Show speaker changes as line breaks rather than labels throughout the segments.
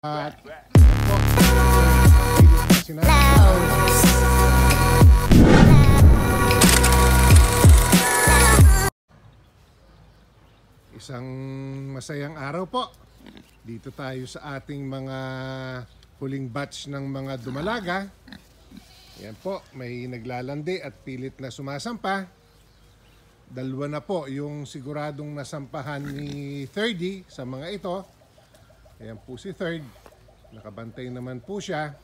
At isang masayang araw po. Dito tayo sa ating mga huling batch ng mga dumalaga. Yan po, may naglalandi at pilit na sumasampa. Dalawa na po yung siguradong nasampahan ni 30 sa mga ito. Ayan po si Third. Nakabantay naman po siya.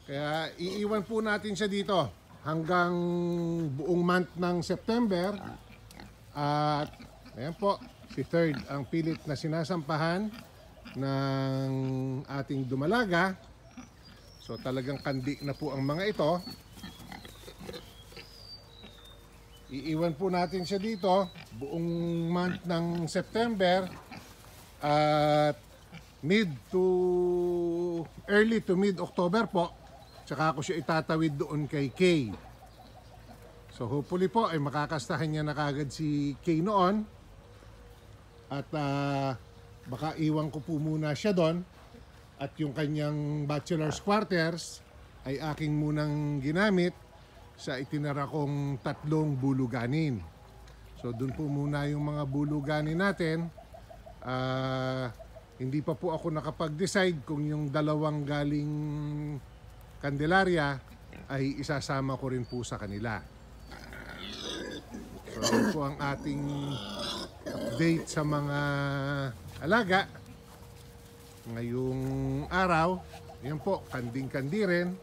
Kaya iiwan po natin siya dito hanggang buong month ng September. At ayan po, si Third ang pilit na sinasampahan ng ating dumalaga. So talagang kandi na po ang mga ito. Iiwan po natin siya dito buong month ng September. At early to mid October po, tsaka ako siya itatawid doon kay Kay. So hopefully po ay makakastahan niya na kagad si Kay noon. At baka iwan ko po muna siya doon. At yung kanyang bachelor's quarters ay aking munang ginamit sa itinara kong 3 buluganin. So doon po muna yung mga buluganin natin. Hindi pa po ako nakapag-decide kung yung dalawang galing Candelaria ay isasama ko rin po sa kanila. So yun po ang ating update sa mga alaga ngayong araw. Yan po, kanding-kandi rin.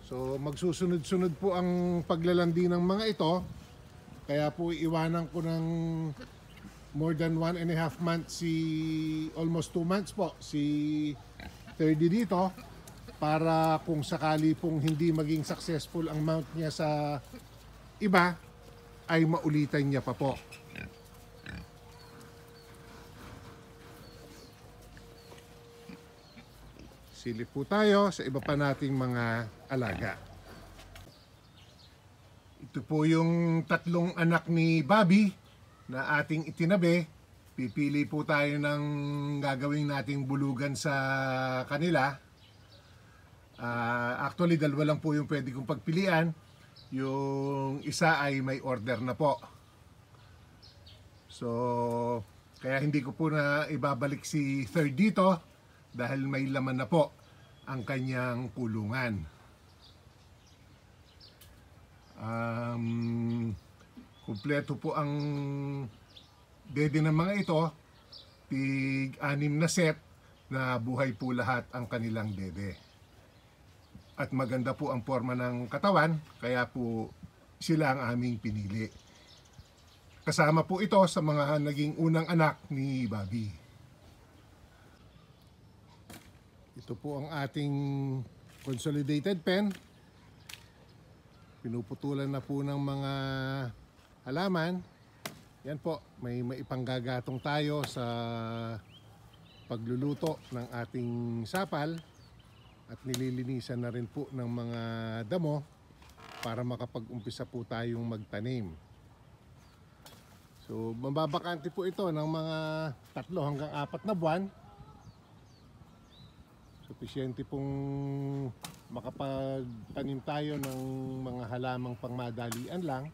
So magsusunod-sunod po ang paglalandi ng mga ito. Kaya po iwanan ko ng more than 1.5 months almost 2 months po si 30 dito, para kung sakali pong hindi maging successful ang mount niya sa iba ay maulitan niya pa po. Silip po tayo sa iba pa nating mga alaga. Ito po yung 3 anak ni Bobby na ating itinabi. Pipili po tayo ng gagawin nating bulugan sa kanila. Actually, 2 lang po yung pwede kong pagpilian. Yung isa ay may order na po. So, kaya hindi ko po na ibabalik si Third dito dahil may laman na po ang kanyang kulungan. Kumpleto po ang dede ng mga ito. Tig-6 na set na buhay po lahat ang kanilang dede. At maganda po ang forma ng katawan, kaya po sila ang aming pinili. Kasama po ito sa mga naging unang anak ni Bobby. Ito po ang ating consolidated pen. Pinuputulan na po ng mga halaman. Yan po, may maipanggagatong tayo sa pagluluto ng ating sapal. At nililinisan na rin po ng mga damo para makapag-umpisa po tayong magtanim. So mababakante po ito ng mga 3 hanggang 4 na buwan. Sufisyente pong makapagtanim tayo ng mga halamang pangmadalian lang.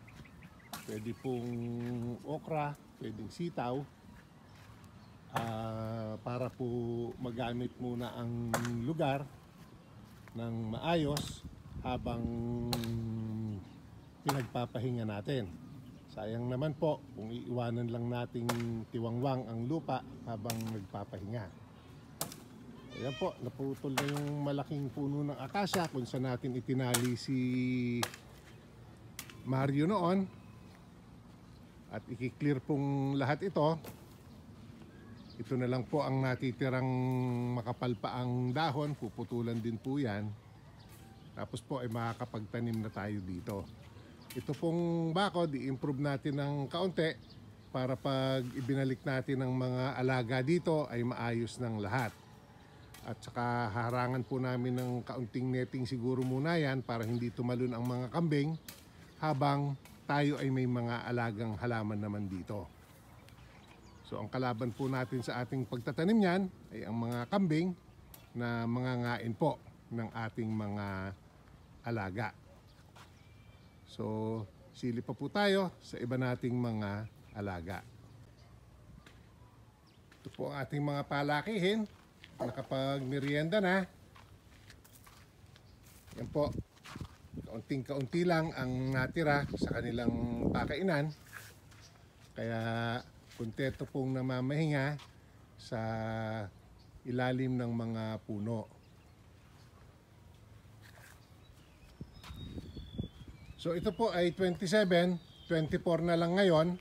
Pwede pong okra, pwedeng sitaw, para po magamit muna ang lugar ng maayos habang pinagpapahinga natin. Sayang naman po kung iiwanan lang nating tiwangwang ang lupa habang nagpapahinga. Ayan po, naputol na yung malaking puno ng akasya kung saan natin itinali si Mario noon. At i-clear pong lahat ito. Ito na lang po ang natitirang makapal pa ang dahon. Puputulan din po yan. Tapos po ay makakapagtanim na tayo dito. Ito pong bakod, i-improve natin ng kaunti para pag ibinalik natin ng mga alaga dito ay maayos ng lahat. At saka harangan po namin ng kaunting netting siguro muna yan para hindi tumalon ang mga kambing habang tayo ay may mga alagang halaman naman dito. So ang kalaban po natin sa ating pagtatanim niyan ay ang mga kambing na mangangain po ng ating mga alaga. So silip pa po tayo sa iba nating mga alaga. Ito po ang ating mga palakihin. Nakapag-merienda na. Yan po. Kaunting-kaunti lang ang natira sa kanilang pakainan. Kaya kuntento pong namamahinga sa ilalim ng mga puno. So ito po ay 27, 24 na lang ngayon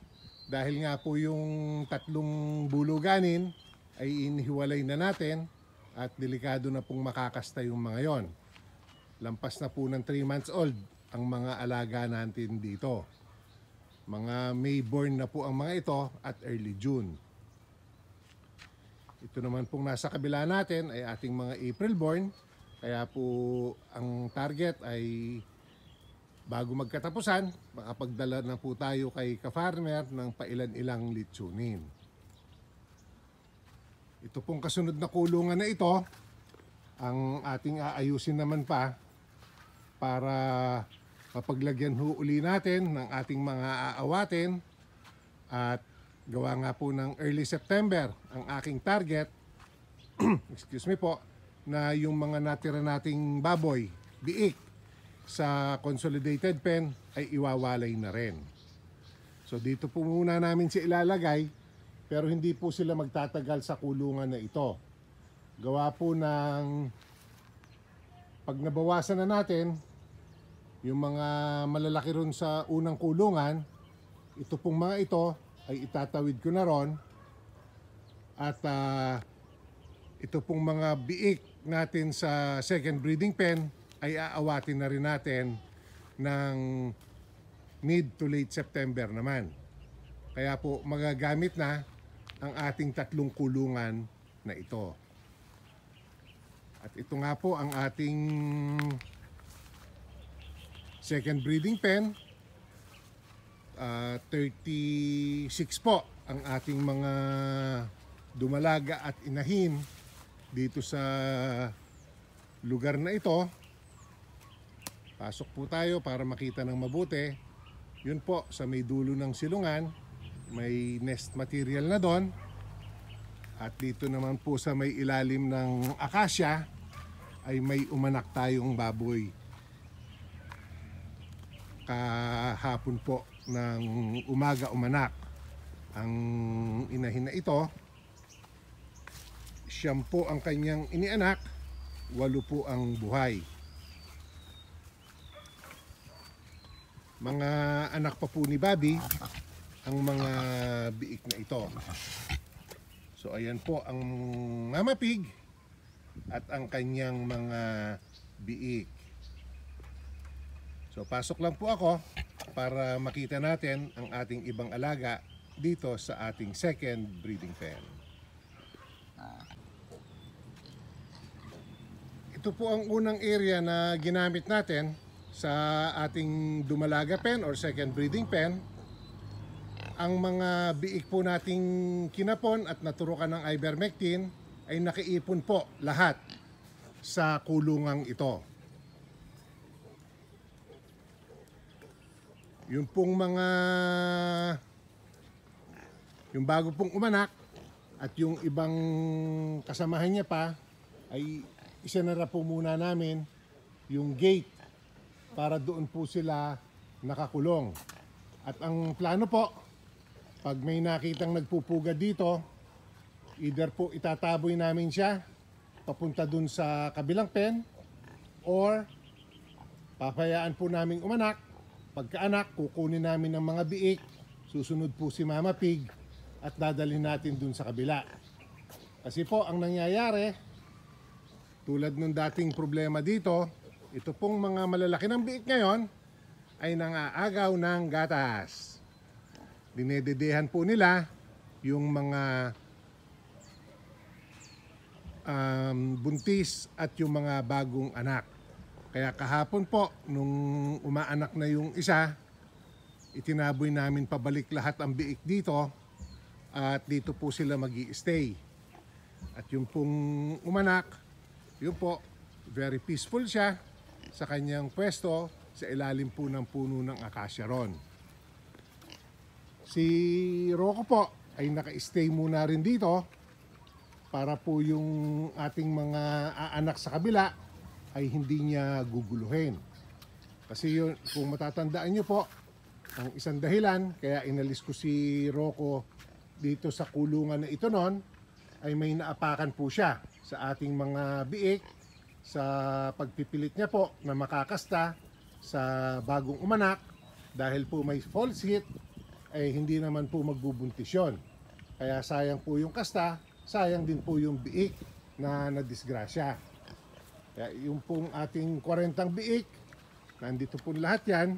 dahil nga po yung tatlong buluganin ay inihiwalay na natin at delikado na pong makakasta yung mga yon. Lampas na po ng 3 months old ang mga alaga natin dito. Mga May born na po ang mga ito at early June. Ito naman pong nasa kabila natin ay ating mga April born. Kaya po ang target ay bago magkatapusan, makapagdala na po tayo kay ka-farmer ng pailan-ilang litsunin. Ito pong kasunod na kulungan na ito, ang ating aayusin naman pa para mapaglagyan ho uli natin ng ating mga aawatin at gawa nga po ng early September ang aking target excuse me po, na yung mga natira nating baboy, biik sa consolidated pen ay iwawalay na rin. So dito po muna namin siya ilalagay pero hindi po sila magtatagal sa kulungan na ito. Gawa po ng pag nabawasan na natin yung mga malalaki ron sa unang kulungan, ito pong mga ito ay itatawid ko na ron at ito pong mga biik natin sa second breeding pen ay aawatin na rin natin ng mid to late September naman. Kaya po magagamit na ang ating tatlong kulungan na ito. At ito nga po ang ating second breeding pen. 36 po ang ating mga dumalaga at inahin dito sa lugar na ito. Pasok po tayo para makita ng mabuti. Yun po sa may dulo ng silungan, may nest material na doon. At dito naman po sa may ilalim ng akasya ay may umanak tayong baboy. Kahapon po ng umaga umanak ang inahin na ito. Siyam po ang kanyang inianak, 8 po ang buhay. Mga anak pa po ni Bobby ang mga biik na ito. So ayan po ang Mama Pig at ang kanyang mga biik. So pasok lang po ako para makita natin ang ating ibang alaga dito sa ating second breeding pen. Ito po ang unang area na ginamit natin sa ating dumalaga pen or second breeding pen. Ang mga biik po nating kinapon at naturukan ng ivermectin ay nakiipon po lahat sa kulungang ito. Yung pong mga yung bago pong umanak at yung ibang kasamahan niya pa ay isinara po muna namin yung gate para doon po sila nakakulong. At ang plano po, pag may nakitang nagpupuga dito, either po itataboy namin siya papunta dun sa kabilang pen or papayaan po naming umanak. Pagkaanak, kukunin namin ng mga biik, susunod po si Mama Pig at dadalhin natin dun sa kabila. Kasi po ang nangyayari, tulad nung dating problema dito, ito pong mga malalaki ng biik ngayon ay nangaagaw ng gatas. Dinededehan po nila yung mga buntis at yung mga bagong anak. Kaya kahapon po, nung umaanak na yung isa, itinaboy namin pabalik lahat ang biik dito at dito po sila magi-stay. At yung pong umanak, yun po, very peaceful siya sa kanyang pwesto sa ilalim po ng puno ng acacia ron. Si Rocco po ay naka-stay muna rin dito para po yung ating mga aanak sa kabila ay hindi niya guguluhin. Kasi yun, kung matatandaan nyo po, ang isang dahilan kaya inalis ko si Rocco dito sa kulungan na ito noon ay may naapakan po siya sa ating mga biik sa pagpipilit niya po na makakasta sa bagong umanak. Dahil po may false heat ay hindi naman po magbubuntis yun. Kaya sayang po yung kasta, sayang din po yung biik na nadisgrasya. Kaya yung pong ating 40 biik, nandito po lahat yan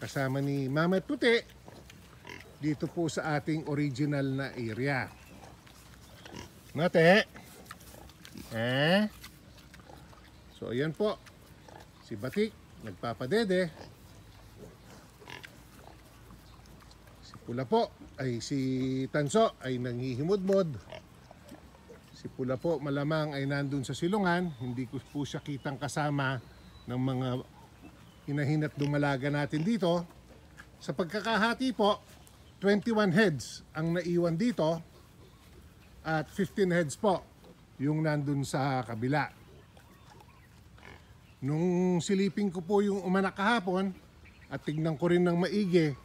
kasama ni Mama Puti dito po sa ating original na area. Nate? So ayan po, si Batik nagpapadede. Si Pula po ay si Tanso ay nanghihimodmod. Si Pula po malamang ay nandun sa silungan. Hindi ko po siya kitang kasama ng mga hinahinat dumalaga natin dito. Sa pagkakahati po, 21 heads ang naiwan dito at 15 heads po yung nandun sa kabila. Nung silipin ko po yung umanak kahapon at tignan ko rin ng maigi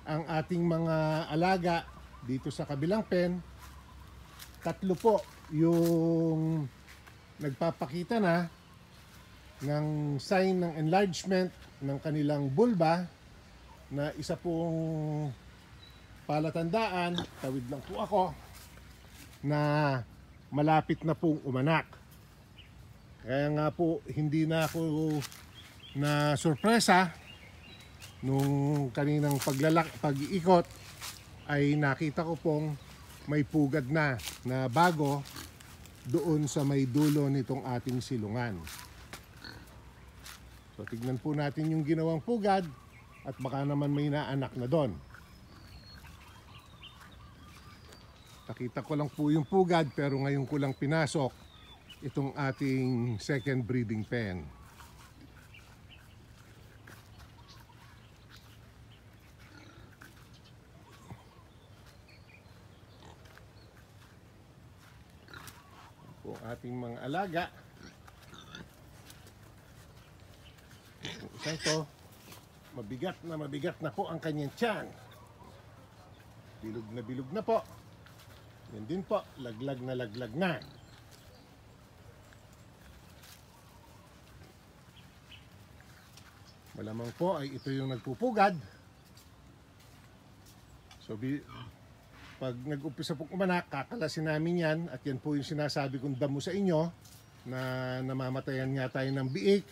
ang ating mga alaga dito sa kabilang pen, 3 po yung nagpapakita na ng sign ng enlargement ng kanilang bulba, na isa pong palatandaan, tawid lang po ako, na malapit na pong umanak. Kaya nga po hindi na ako na sorpresa nung kaninang pag-iikot ay nakita ko pong may pugad na bago doon sa may dulo nitong ating silungan. So tignan po natin yung ginawang pugad at baka naman may naanak na doon. Nakita ko lang po yung pugad pero ngayon ko lang pinasok itong ating second breeding pen. Po ating mga alaga. Yung isang to, mabigat na po ang kanyang tiyan. Bilog na po. Yan din po, laglag na. Malamang po ay ito yung nagpupugad. So pag nag-umpisa pong umanak, kakalasin namin yan at yan po yung sinasabi kong damo sa inyo na namamatayan nga tayo ng biik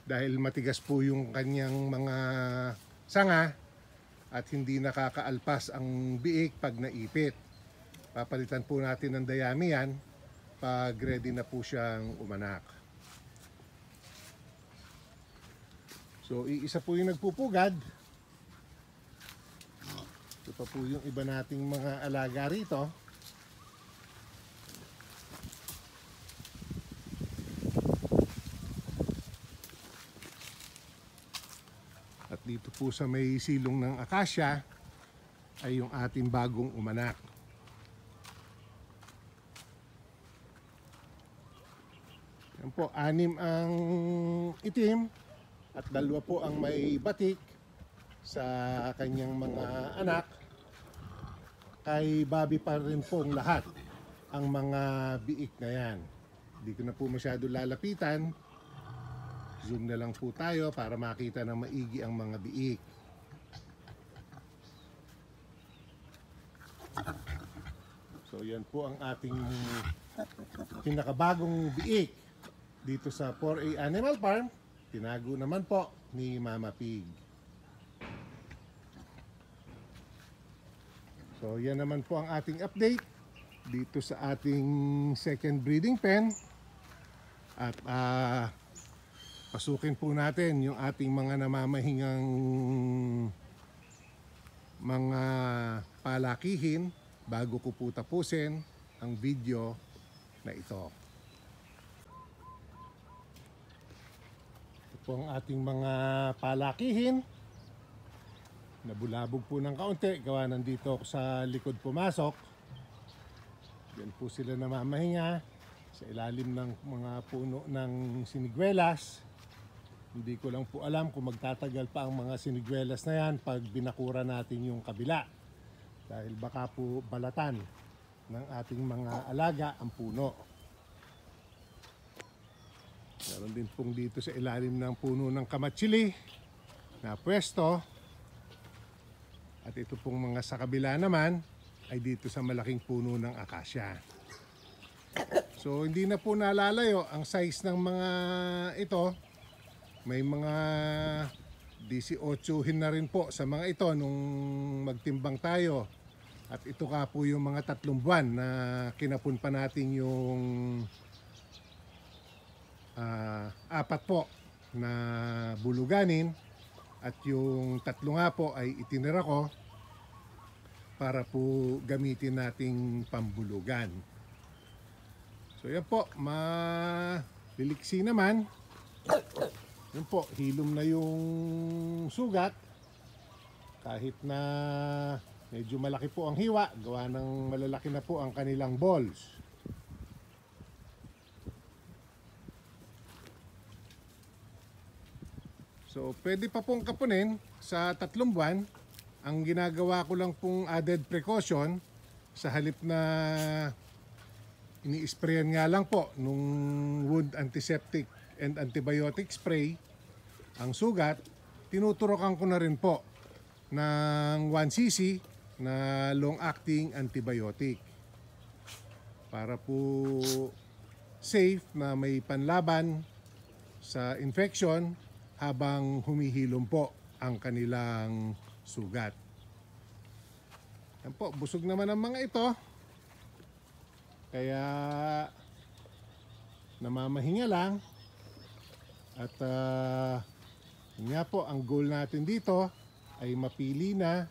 dahil matigas po yung kanyang mga sanga at hindi nakakaalpas ang biik pag naipit. Papalitan po natin ng dayami yan pag ready na po siyang umanak. So iisa po yung nagpupugad. Ito pa po yung iba nating mga alaga rito. At dito po sa may silong ng acacia ay yung ating bagong umanak. Yan po, 6 ang itim at 2 po ang may batik sa kanyang mga anak. Kay Bobby pa rin pong lahat ang mga biik na yan. Hindi ko na po masyado lalapitan. Zoom na lang po tayo para makita ng maigi ang mga biik. So yan po ang ating pinakabagong biik dito sa 4A Animal Farm. Tinago naman po ni Mama Pig. So yan naman po ang ating update dito sa ating second breeding pen. At pasukin po natin yung ating mga namamahingang mga palakihin bago ko po tapusin ang video na ito. Ito po ang ating mga palakihin. Nabulabog po ng kaunti, gawa nandito ako sa likod pumasok. Diyan po sila namamahinga sa ilalim ng mga puno ng siniguelas. Hindi ko lang po alam kung magtatagal pa ang mga siniguelas na yan pag binakura natin yung kabila. Dahil baka po balatan ng ating mga alaga ang puno. Meron din pong dito sa ilalim ng puno ng kamatsili na pwesto. At ito pong mga sa kabila naman ay dito sa malaking puno ng akasya. So hindi na po nalalayo ang size ng mga ito. May mga 18 na rin po sa mga ito nung magtimbang tayo. At ito ka po yung mga 3 buwan na kinapun pa natin yung 4 po na buluganin. At yung 3 nga po ay itinira ko para po gamitin nating pambulugan. So yan po, maliliksi naman. Yan po, hilom na yung sugat. Kahit na medyo malaki po ang hiwa, gawa ng malalaki na po ang kanilang balls. So, pwede pa pong kapunin sa 3 buwan. Ang ginagawa ko lang pong added precaution sa halip na ini-sprayan nga lang po nung wound antiseptic and antibiotic spray ang sugat, tinuturokan ko na rin po ng 1 cc na long-acting antibiotic para po safe na may panlaban sa infection habang humihilom po ang kanilang sugat. Yan po, busog naman ang mga ito. Kaya namamahinga lang. At yun nga po, ang goal natin dito ay mapili na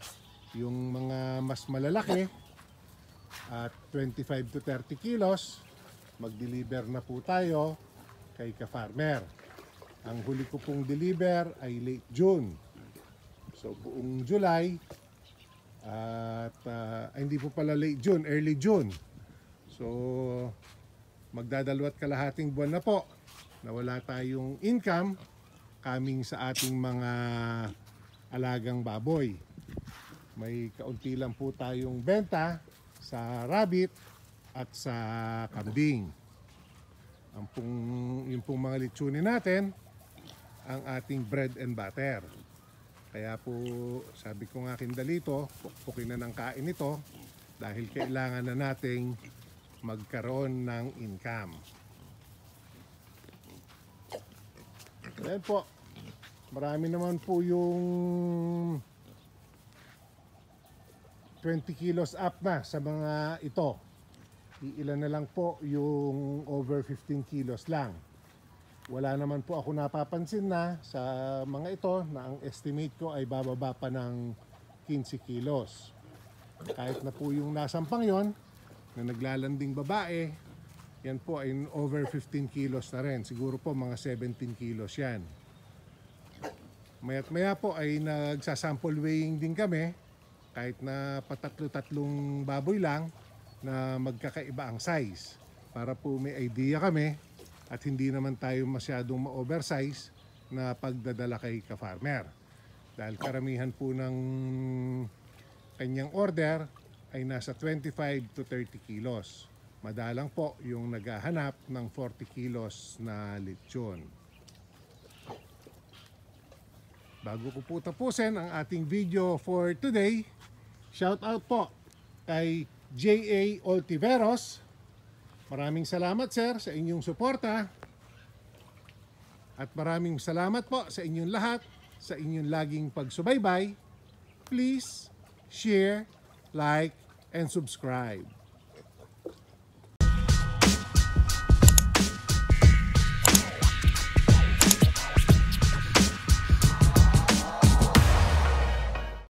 yung mga mas malalaki at 25 to 30 kilos. Mag-deliver na po tayo kay ka-farmer. Ang huli ko pong deliver ay late June. So buong July at hindi po pala late June, early June. So magdadalawat kalahating buwan na po na wala tayong income coming sa ating mga alagang baboy. May kaunti lang po tayong benta sa rabbit at sa kambing. Yung pong mga litsunin natin ang ating bread and butter. Kaya po sabi ko nga kindalito, pukpukin na ng kain ito dahil kailangan na nating magkaroon ng income. Ayan po, marami naman po yung 20 kilos up na sa mga ito. Iilan na lang po yung over 15 kilos lang. Wala naman po ako napapansin na sa mga ito na ang estimate ko ay bababa pa ng 15 kilos. Kahit na po yung nasampang yon na naglalanding babae, yan po ay over 15 kilos na rin. Siguro po mga 17 kilos yan. Maya't maya po ay nagsasample weighing din kami kahit na patatlo-tatlong baboy lang na magkakaiba ang size para po may idea kami at hindi naman tayo masyadong ma-oversize na pagdadala kay ka-farmer. Dahil karamihan po ng kanyang order ay nasa 25 to 30 kilos. Madalang po yung naghahanap ng 40 kilos na lechon. Bago ko po tapusin ang ating video for today, shout out po kay J.A. Oltiveros. Maraming salamat sir sa inyong suporta. At maraming salamat po sa inyong lahat, sa inyong laging pagsubaybay. Please share, like, and subscribe.